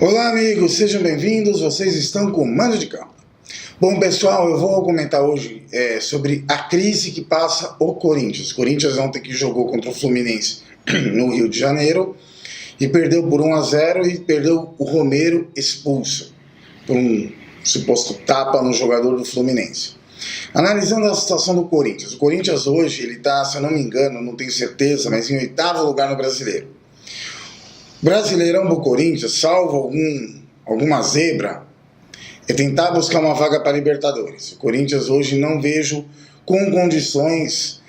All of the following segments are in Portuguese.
Olá amigos, sejam bem-vindos, vocês estão com o Mando de Campo. Bom pessoal, eu vou comentar hoje sobre a crise que passa o Corinthians. O Corinthians ontem que jogou contra o Fluminense no Rio de Janeiro e perdeu por 1-0 e perdeu o Romero expulso por um suposto tapa no jogador do Fluminense. Analisando a situação do Corinthians, o Corinthians hoje ele está, se eu não me engano, não tenho certeza, mas em 8º lugar no Brasileiro. Brasileirão do Corinthians, salvo alguma zebra, é tentar buscar uma vaga para Libertadores. O Corinthians hoje não vejo com condições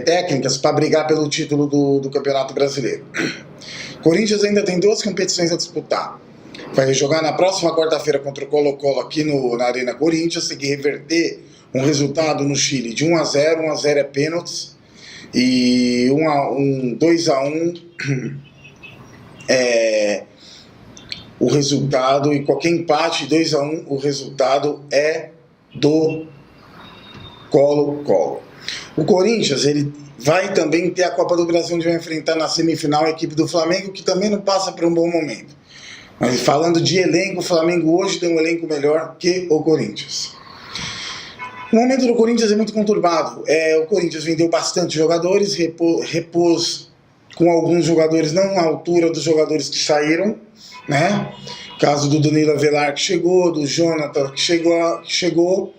técnicas para brigar pelo título do Campeonato Brasileiro. O Corinthians ainda tem 2 competições a disputar. Vai jogar na próxima quarta-feira contra o Colo-Colo aqui na Arena Corinthians, tem que reverter um resultado no Chile de 1-0, 1-0 é pênaltis, e 2-1 o resultado, e qualquer empate 2-1 o resultado é do Colo-Colo. O Corinthians ele vai também ter a Copa do Brasil, onde vai enfrentar na semifinal a equipe do Flamengo, que também não passa por um bom momento. Mas falando de elenco, o Flamengo hoje tem um elenco melhor que o Corinthians. O momento do Corinthians é muito conturbado. O Corinthians vendeu bastante jogadores, repôs com alguns jogadores não à altura dos jogadores que saíram, né? Caso do Danilo Avelar que chegou, do Jonathan que chegou,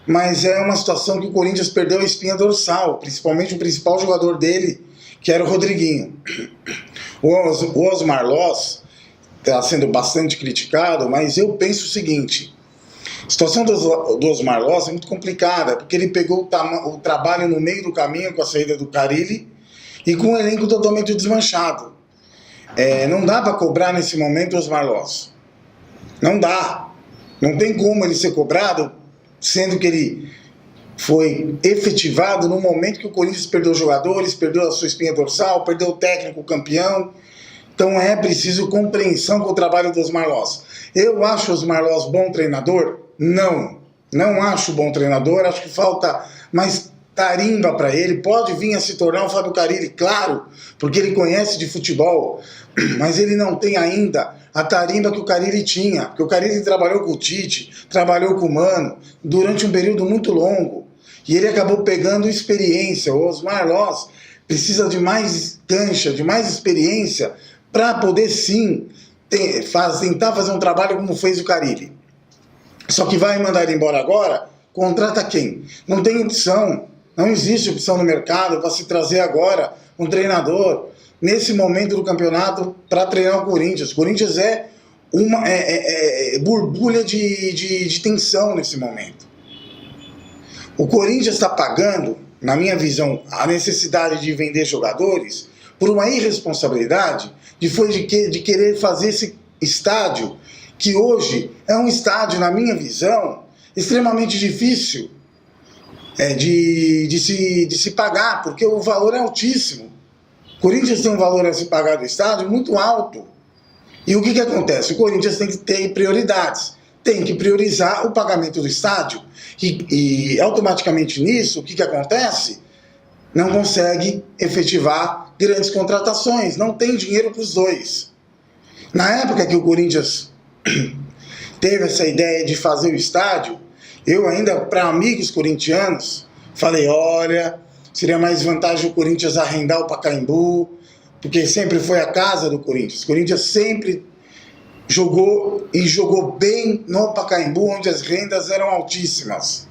mas é uma situação que o Corinthians perdeu a espinha dorsal, principalmente o principal jogador dele, que era o Rodriguinho. O Osmar Loss está sendo bastante criticado, mas eu penso o seguinte: a situação do Osmar Loss é muito complicada, porque ele pegou o trabalho no meio do caminho com a saída do Carille, e com o elenco totalmente desmanchado. Não dá para cobrar nesse momento o Osmar Loss. Não dá. Não tem como ele ser cobrado, sendo que ele foi efetivado no momento que o Corinthians perdeu jogadores, perdeu a sua espinha dorsal, perdeu o técnico campeão. Então é preciso compreensão com o trabalho do Osmar Loss. Eu acho o Osmar Loss bom treinador? Não. Não acho bom treinador. Acho que falta mais tarimba para ele. Pode vir a se tornar um Fábio Carille, claro, porque ele conhece de futebol, mas ele não tem ainda a tarimba que o Carille tinha, porque o Carille trabalhou com o Tite, trabalhou com o Mano durante um período muito longo, e ele acabou pegando experiência. O Osmar Loss precisa de mais cancha, de mais experiência, para poder sim tentar fazer um trabalho como fez o Carille. Só que vai mandar ele embora agora, contrata quem? Não tem opção. Não existe opção no mercado para se trazer agora um treinador nesse momento do campeonato para treinar o Corinthians. O Corinthians é uma borbulha de tensão nesse momento. O Corinthians está pagando, na minha visão, a necessidade de vender jogadores por uma irresponsabilidade de querer fazer esse estádio, que hoje é um estádio, na minha visão, extremamente difícil de se pagar, porque o valor é altíssimo. O Corinthians tem um valor a se pagar do estádio muito alto. E o que acontece? O Corinthians tem que ter prioridades, tem que priorizar o pagamento do estádio, e automaticamente nisso, o que acontece? Não consegue efetivar grandes contratações, não tem dinheiro para os dois. Na época que o Corinthians teve essa ideia de fazer o estádio, eu ainda, para amigos corintianos, falei, olha, seria mais vantagem o Corinthians arrendar o Pacaembu, porque sempre foi a casa do Corinthians. O Corinthians sempre jogou bem no Pacaembu, onde as rendas eram altíssimas.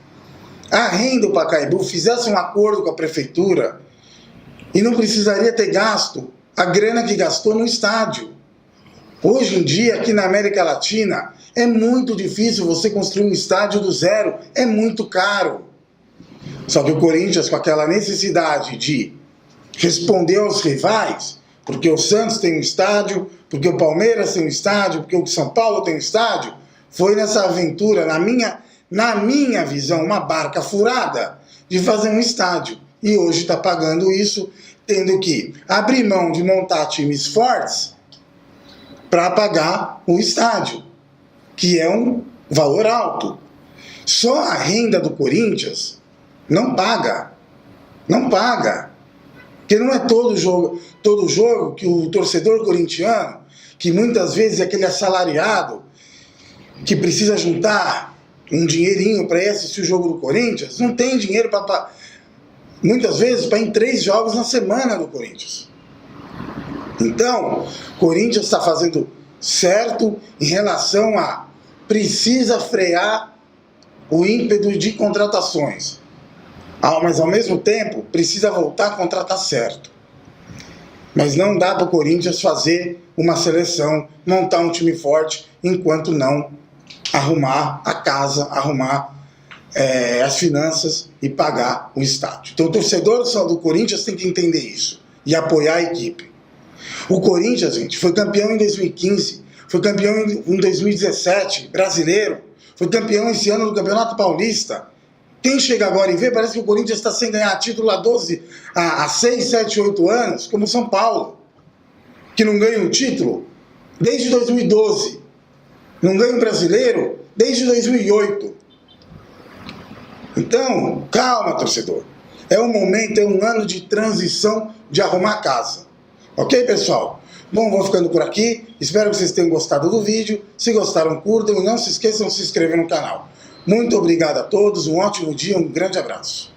Arrenda o Pacaembu, fizesse um acordo com a prefeitura e não precisaria ter gasto a grana que gastou no estádio. Hoje em dia, aqui na América Latina, é muito difícil você construir um estádio do zero, é muito caro. Só que o Corinthians, com aquela necessidade de responder aos rivais, porque o Santos tem um estádio, porque o Palmeiras tem um estádio, porque o São Paulo tem um estádio, foi nessa aventura, na minha visão, uma barca furada de fazer um estádio. E hoje está pagando isso, tendo que abrir mão de montar times fortes para pagar o estádio, que é um valor alto. Só a renda do Corinthians não paga. Não paga. Porque não é todo jogo que o torcedor corintiano que muitas vezes é aquele assalariado que precisa juntar um dinheirinho para ir assistir o jogo do Corinthians, não tem dinheiro para muitas vezes para ir em 3 jogos na semana do Corinthians. Então, o Corinthians está fazendo certo em relação a precisa frear o ímpeto de contratações. Mas ao mesmo tempo precisa voltar a contratar certo. Mas não dá para o Corinthians fazer uma seleção, montar um time forte, enquanto não arrumar a casa, arrumar as finanças e pagar o estádio. Então o torcedor do Corinthians tem que entender isso e apoiar a equipe. O Corinthians, gente, foi campeão em 2015, foi campeão em 2017, brasileiro, foi campeão esse ano do Campeonato Paulista. Quem chega agora e vê, parece que o Corinthians está sem ganhar título há 6, 7, 8 anos, como o São Paulo, que não ganha um título desde 2012. Não ganha um brasileiro desde 2008. Então, calma, torcedor. É um momento, é um ano de transição, de arrumar casa. Ok, pessoal? Bom, vou ficando por aqui. Espero que vocês tenham gostado do vídeo. Se gostaram, curtam e não se esqueçam de se inscrever no canal. Muito obrigado a todos, um ótimo dia, um grande abraço.